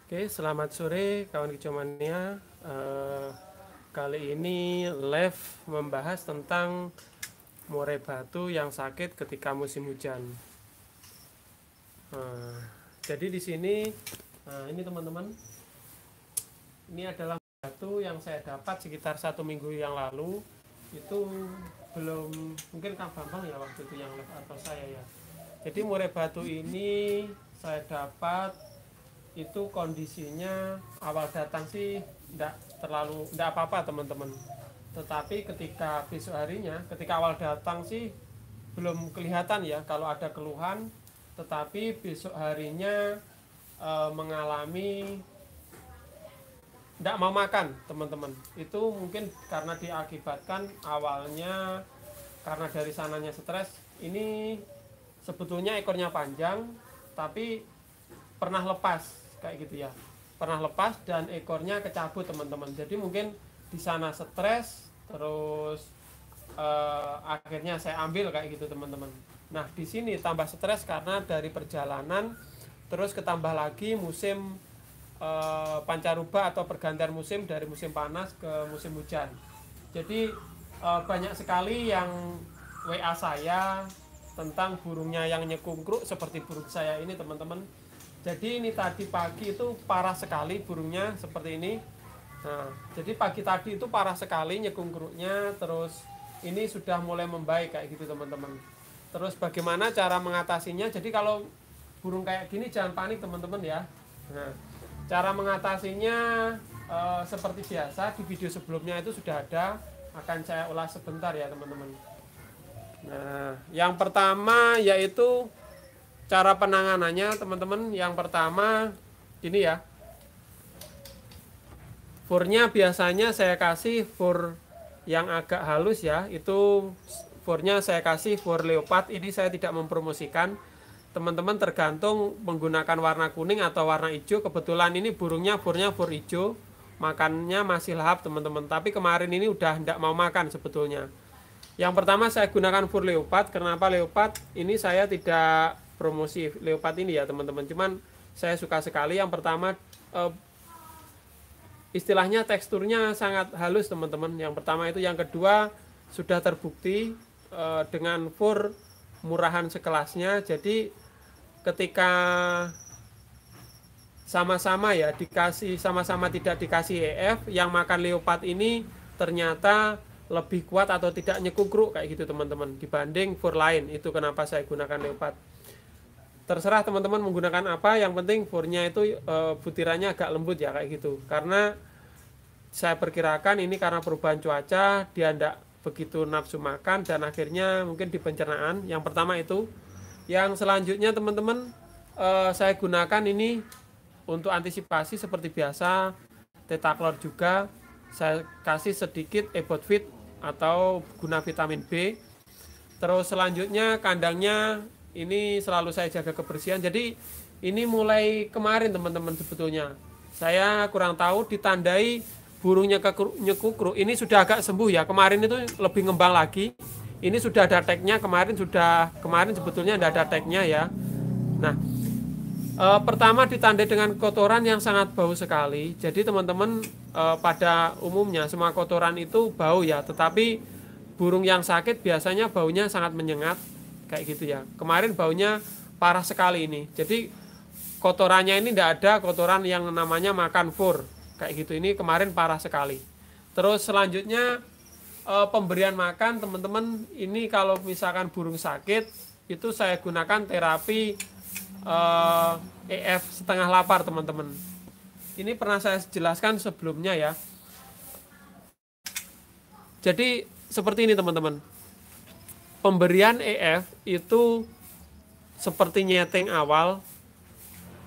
Oke, selamat sore kawan kicomania. Kali ini live membahas tentang murai batu yang sakit ketika musim hujan. Eh, jadi di sini, ini teman-teman, ini adalah batu yang saya dapat sekitar 1 minggu yang lalu. Itu belum, mungkin Kang Bambang ya waktu itu yang live atau saya ya. Jadi murai batu ini saya dapat itu kondisinya awal datang sih enggak apa-apa teman-teman, tetapi ketika besok harinya, ketika awal datang sih belum kelihatan ya kalau ada keluhan, tetapi besok harinya mengalami enggak mau makan teman-teman. Itu mungkin karena diakibatkan awalnya karena dari sananya stres. Ini sebetulnya ekornya panjang tapi pernah lepas kayak gitu ya, pernah lepas dan ekornya kecabut teman-teman. Jadi mungkin di sana stres terus akhirnya saya ambil kayak gitu teman-teman. Nah di sini tambah stres karena dari perjalanan, terus ketambah lagi musim pancaruba atau pergantian musim dari musim panas ke musim hujan. Jadi banyak sekali yang WA saya tentang burungnya yang nyekungkruk seperti burung saya ini teman-teman. Jadi ini tadi pagi itu parah sekali burungnya seperti ini. Nah, jadi pagi tadi itu parah sekali nyekungkruknya, terus ini sudah mulai membaik kayak gitu teman-teman. Terus bagaimana cara mengatasinya? Jadi kalau burung kayak gini jangan panik teman-teman ya. Nah, cara mengatasinya seperti biasa di video sebelumnya itu sudah ada, akan saya ulas sebentar ya teman-teman. Nah, yang pertama yaitu cara penanganannya teman-teman. Yang pertama ini ya, furnya biasanya saya kasih fur yang agak halus ya. Itu furnya saya kasih fur leopard. Ini saya tidak mempromosikan, teman-teman tergantung menggunakan warna kuning atau warna hijau. Kebetulan ini burungnya furnya fur hijau, makannya masih lahap teman-teman. Tapi kemarin ini udah tidak mau makan sebetulnya. Yang pertama saya gunakan fur leopard. Kenapa leopard? Ini saya tidak promosi leopard ini ya teman-teman, cuman saya suka sekali. Yang pertama istilahnya teksturnya sangat halus teman-teman. Yang pertama itu. Yang kedua sudah terbukti dengan fur murahan sekelasnya. Jadi ketika sama-sama ya dikasih, sama-sama tidak dikasih EF, yang makan leopard ini ternyata lebih kuat atau tidak nyekungkruk kayak gitu teman-teman dibanding fur lain. Itu kenapa saya gunakan leopard. Terserah teman-teman menggunakan apa, yang penting furnya itu butirannya agak lembut ya kayak gitu. Karena saya perkirakan ini karena perubahan cuaca dia tidak begitu nafsu makan dan akhirnya mungkin di pencernaan. Yang pertama itu. Yang selanjutnya teman-teman, saya gunakan ini untuk antisipasi seperti biasa, tetaklor juga saya kasih sedikit ebotfit atau guna vitamin B. Terus selanjutnya kandangnya ini selalu saya jaga kebersihan. Jadi ini mulai kemarin teman-teman sebetulnya saya kurang tahu ditandai burungnya nyekukruk. Ini sudah agak sembuh ya, kemarin itu lebih ngembang lagi. Ini sudah ada tagnya, kemarin sebetulnya tidak ada tagnya ya. Nah, pertama ditandai dengan kotoran yang sangat bau sekali. Jadi teman-teman, pada umumnya semua kotoran itu bau ya, tetapi burung yang sakit biasanya baunya sangat menyengat kayak gitu ya. Kemarin baunya parah sekali ini. Jadi kotorannya ini tidak ada kotoran yang namanya makan fur kayak gitu. Ini kemarin parah sekali. Terus selanjutnya pemberian makan teman-teman, ini kalau misalkan burung sakit itu saya gunakan terapi EF setengah lapar teman-teman. Ini pernah saya jelaskan sebelumnya ya. Jadi seperti ini teman-teman, pemberian EF itu seperti nyeting awal.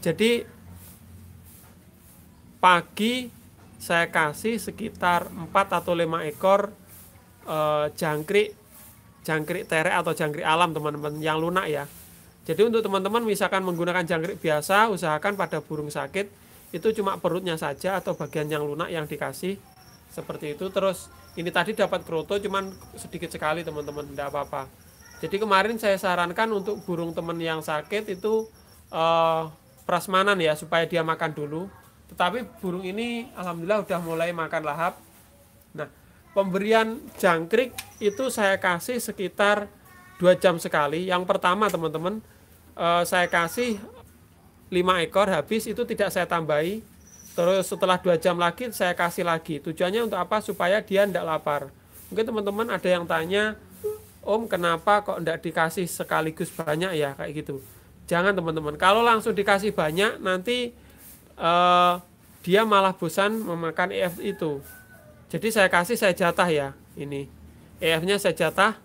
Jadi pagi saya kasih sekitar 4 atau 5 ekor jangkrik terek atau jangkrik alam teman-teman yang lunak ya. Jadi untuk teman-teman misalkan menggunakan jangkrik biasa, usahakan pada burung sakit itu cuma perutnya saja atau bagian yang lunak yang dikasih seperti itu. Terus ini tadi dapat kroto cuman sedikit sekali teman-teman, tidak apa-apa. Jadi kemarin saya sarankan untuk burung teman yang sakit itu prasmanan ya, supaya dia makan dulu. Tapi burung ini alhamdulillah udah mulai makan lahap. Nah, pemberian jangkrik itu saya kasih sekitar 2 jam sekali. Yang pertama teman-teman, saya kasih 5 ekor habis, itu tidak saya tambahi. Terus setelah 2 jam lagi saya kasih lagi. Tujuannya untuk apa? Supaya dia tidak lapar. Mungkin teman-teman ada yang tanya, Om kenapa kok tidak dikasih sekaligus banyak ya, kayak gitu. Jangan teman-teman, kalau langsung dikasih banyak nanti dia malah bosan memakan EF itu. Jadi saya jatah ya, ini EF-nya saya jatah.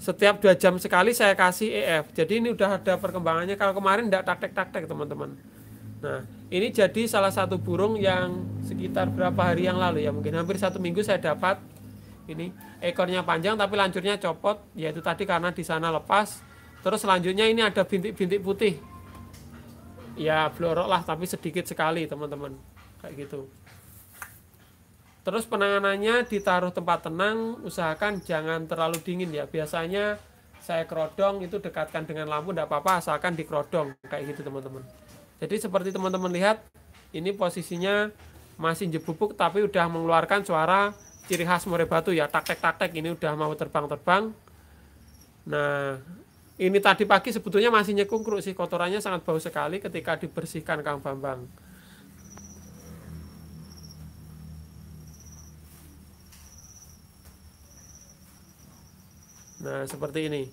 Setiap 2 jam sekali saya kasih EF. Jadi ini udah ada perkembangannya. Kalau kemarin tidak taktek-taktek teman-teman. Nah, ini jadi salah satu burung yang sekitar berapa hari yang lalu ya, mungkin hampir 1 minggu saya dapat. Ini ekornya panjang tapi lancurnya copot, yaitu tadi karena di sana lepas. Terus selanjutnya ini ada bintik-bintik putih. Ya blorok lah tapi sedikit sekali teman-teman, kayak gitu. Terus penanganannya ditaruh tempat tenang, usahakan jangan terlalu dingin ya. Biasanya saya kerodong itu dekatkan dengan lampu, tidak apa-apa asalkan dikerodong, kayak gitu teman-teman. Jadi seperti teman-teman lihat, ini posisinya masih jebubuk tapi udah mengeluarkan suara ciri khas murai batu ya, taktek-taktek, ini udah mau terbang-terbang. Nah, ini tadi pagi sebetulnya masih nyekungkruk sih, kotorannya sangat bau sekali ketika dibersihkan Kang Bambang. Nah, seperti ini.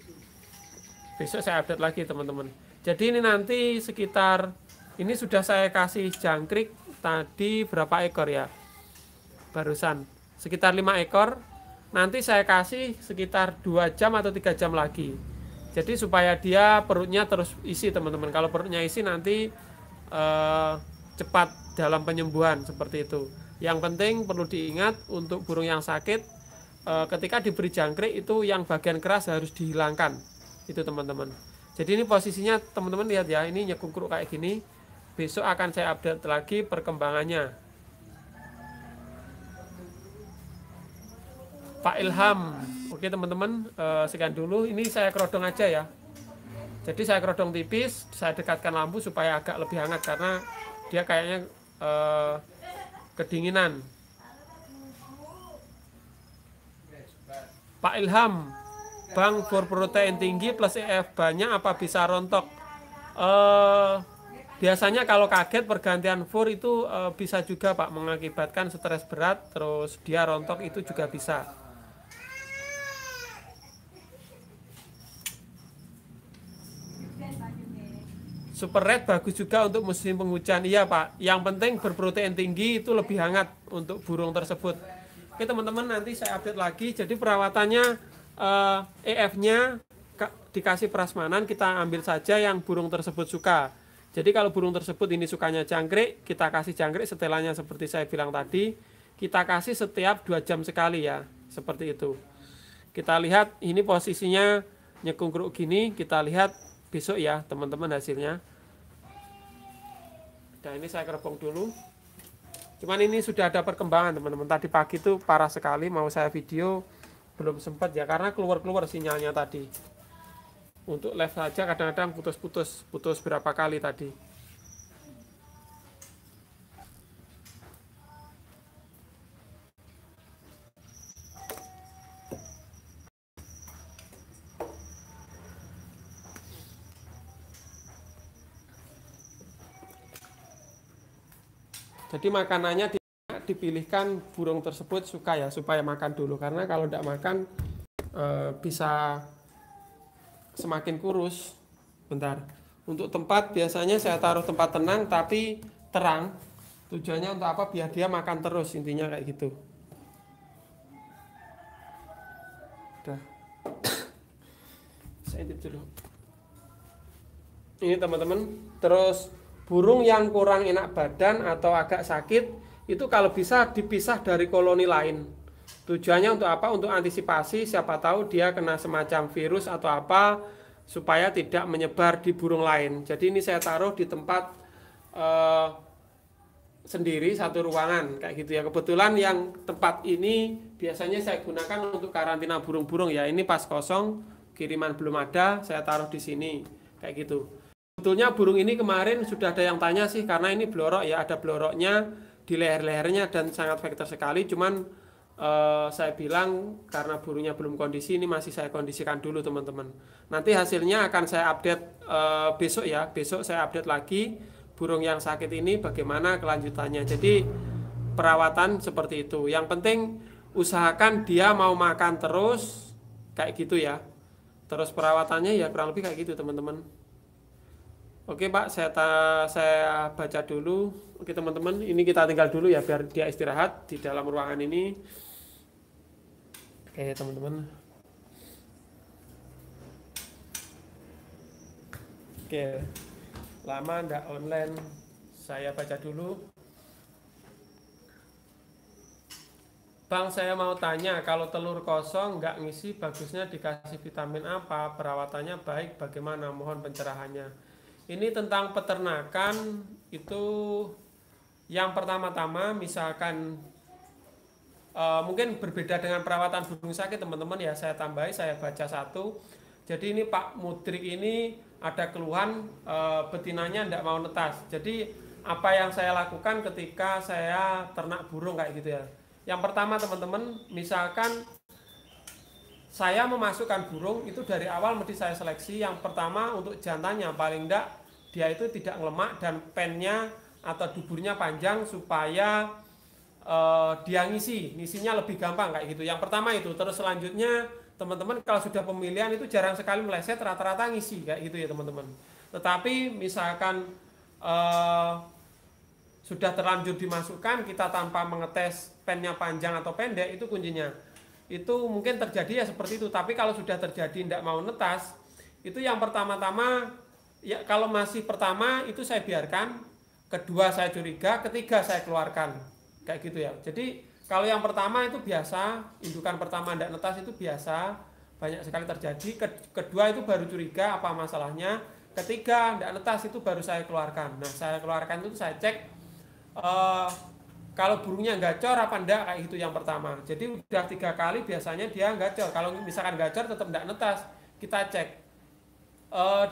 Besok saya update lagi teman-teman. Jadi ini nanti sekitar, ini sudah saya kasih jangkrik tadi berapa ekor ya, barusan sekitar 5 ekor. Nanti saya kasih sekitar 2 jam atau 3 jam lagi. Jadi supaya dia perutnya terus isi teman-teman. Kalau perutnya isi nanti cepat dalam penyembuhan, seperti itu. Yang penting perlu diingat untuk burung yang sakit, ketika diberi jangkrik itu yang bagian keras harus dihilangkan. Itu teman-teman. Jadi ini posisinya teman-teman lihat ya, ini nyekungkruk kayak gini. Besok akan saya update lagi perkembangannya. Pak Ilham, oke teman-teman, sekian dulu. Ini saya kerodong aja ya. Jadi saya kerodong tipis, saya dekatkan lampu supaya agak lebih hangat karena dia kayaknya kedinginan. Pak Ilham, Bang, for protein tinggi plus EF banyak apa bisa rontok? Biasanya kalau kaget pergantian fur itu bisa juga Pak mengakibatkan stres berat, terus dia rontok, itu juga bisa. Super Red bagus juga untuk musim penghujan. Iya Pak, yang penting berprotein tinggi itu lebih hangat untuk burung tersebut. Oke teman-teman, nanti saya update lagi. Jadi perawatannya EF-nya dikasih prasmanan, kita ambil saja yang burung tersebut suka. Jadi kalau burung tersebut ini sukanya jangkrik, kita kasih jangkrik. Setelannya seperti saya bilang tadi, kita kasih setiap 2 jam sekali ya, seperti itu. Kita lihat ini posisinya nyekungkruk gini, kita lihat besok ya teman-teman hasilnya. Nah ini saya keropong dulu. Cuman ini sudah ada perkembangan teman-teman. Tadi pagi itu parah sekali, mau saya video belum sempat ya karena keluar-keluar sinyalnya tadi. Untuk live saja kadang-kadang putus berapa kali tadi. Jadi makanannya dipilihkan burung tersebut suka ya, supaya makan dulu. Karena kalau tidak makan bisa semakin kurus. Bentar. Untuk tempat biasanya saya taruh tempat tenang tapi terang. Tujuannya untuk apa? Biar dia makan terus, intinya kayak gitu. Udah. Saya intip dulu. Ini teman-teman. Terus burung yang kurang enak badan atau agak sakit itu kalau bisa dipisah dari koloni lain. Tujuannya untuk apa? Untuk antisipasi, siapa tahu dia kena semacam virus atau apa, supaya tidak menyebar di burung lain. Jadi ini saya taruh di tempat sendiri, satu ruangan kayak gitu ya. Kebetulan yang tempat ini biasanya saya gunakan untuk karantina burung-burung ya. Ini pas kosong, kiriman belum ada, saya taruh di sini kayak gitu. Sebetulnya burung ini kemarin sudah ada yang tanya sih, karena ini blorok ya, ada bloroknya di leher-lehernya dan sangat vektor sekali. Cuman saya bilang karena burungnya belum kondisi, ini masih saya kondisikan dulu teman-teman. Nanti hasilnya akan saya update besok ya, besok saya update lagi burung yang sakit ini bagaimana kelanjutannya. Jadi perawatan seperti itu. Yang penting usahakan dia mau makan terus kayak gitu ya. Terus perawatannya ya kurang lebih kayak gitu teman-teman. Oke Pak, saya baca dulu. Oke teman-teman, ini kita tinggal dulu ya biar dia istirahat di dalam ruangan ini. Oke teman-teman. Oke, lama ndak online. Saya baca dulu. Bang, saya mau tanya, kalau telur kosong nggak ngisi, bagusnya dikasih vitamin apa? Perawatannya baik, bagaimana? Mohon pencerahannya. Ini tentang peternakan, itu yang pertama-tama misalkan mungkin berbeda dengan perawatan burung sakit teman-teman ya, saya tambahi, saya baca satu. Jadi ini Pak Mudrik ini ada keluhan betinanya tidak mau netas. Jadi apa yang saya lakukan ketika saya ternak burung kayak gitu ya. Yang pertama teman-teman, misalkan saya memasukkan burung itu dari awal mesti saya seleksi. Yang pertama untuk jantannya paling enggak dia itu tidak ngelemak dan pennya atau duburnya panjang supaya dia ngisinya lebih gampang kayak gitu. Yang pertama itu. Terus selanjutnya teman-teman kalau sudah pemilihan itu jarang sekali meleset, rata-rata ngisi kayak gitu ya teman-teman. Tetapi misalkan sudah terlanjur dimasukkan, kita tanpa mengetes pennya panjang atau pendek, itu kuncinya. Itu mungkin terjadi ya seperti itu. Tapi kalau sudah terjadi tidak mau netas, itu yang pertama-tama ya, kalau masih pertama itu saya biarkan, kedua saya curiga, ketiga saya keluarkan kayak gitu ya. Jadi kalau yang pertama itu biasa, indukan pertama tidak netas itu biasa, banyak sekali terjadi. Kedua itu baru curiga apa masalahnya, ketiga tidak netas itu baru saya keluarkan. Nah saya keluarkan itu saya cek kalau burungnya gacor apa enggak kayak gitu yang pertama. Jadi udah 3 kali biasanya dia gacor. Kalau misalkan gacor tetap enggak netas, kita cek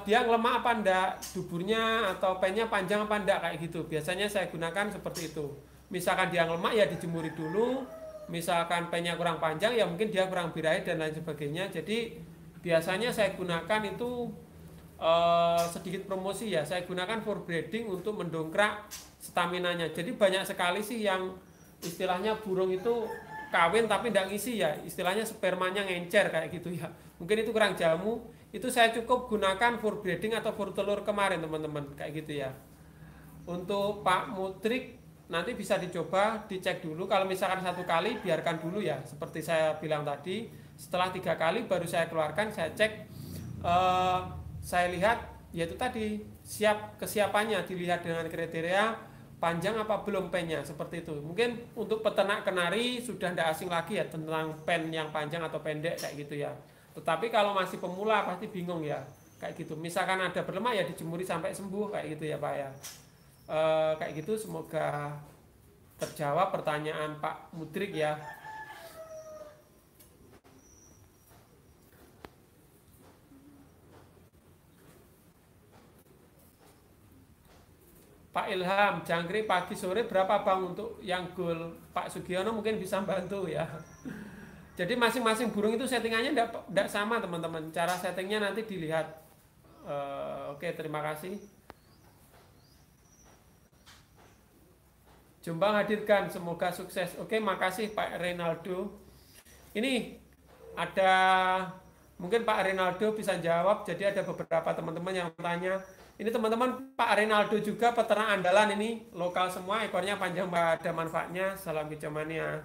dia ngelemak apa enggak, duburnya atau pennya panjang apa enggak kayak gitu. Biasanya saya gunakan seperti itu. Misalkan dia ngelemak ya dijemuri dulu. Misalkan pennya kurang panjang ya mungkin dia kurang birahi dan lain sebagainya. Jadi biasanya saya gunakan itu sedikit promosi ya. Saya gunakan for breeding untuk mendongkrak staminanya. Jadi banyak sekali sih yang istilahnya burung itu kawin tapi tidak ngisi ya, istilahnya spermanya ngencer kayak gitu ya. Mungkin itu kurang jamu. Itu saya cukup gunakan for breeding atau for telur kemarin teman-teman kayak gitu ya. Untuk Pak Mudrik nanti bisa dicoba, dicek dulu. Kalau misalkan 1 kali biarkan dulu ya, seperti saya bilang tadi. Setelah 3 kali baru saya keluarkan, saya cek, saya lihat yaitu tadi kesiapannya, dilihat dengan kriteria panjang apa belum pennya seperti itu. Mungkin untuk peternak kenari sudah tidak asing lagi ya tentang pen yang panjang atau pendek kayak gitu ya. Tetapi kalau masih pemula pasti bingung ya kayak gitu. Misalkan ada berlemak ya dijemuri sampai sembuh kayak gitu ya Pak ya. Kayak gitu, semoga terjawab pertanyaan Pak Mudrik ya. Pak Ilham, jangkrik pagi sore berapa Bang untuk yang goal? Pak Sugiono mungkin bisa bantu ya. Jadi masing-masing burung itu settingannya tidak sama teman-teman. Cara settingnya nanti dilihat. Oke, terima kasih. Jombang hadirkan, semoga sukses. Oke, makasih Pak Renaldo. Ini ada, mungkin Pak Renaldo bisa jawab. Jadi ada beberapa teman-teman yang tanya. Ini teman-teman, Pak Renaldo juga peternak andalan ini, lokal semua, ekornya panjang, ada manfaatnya. Salam hijau mania.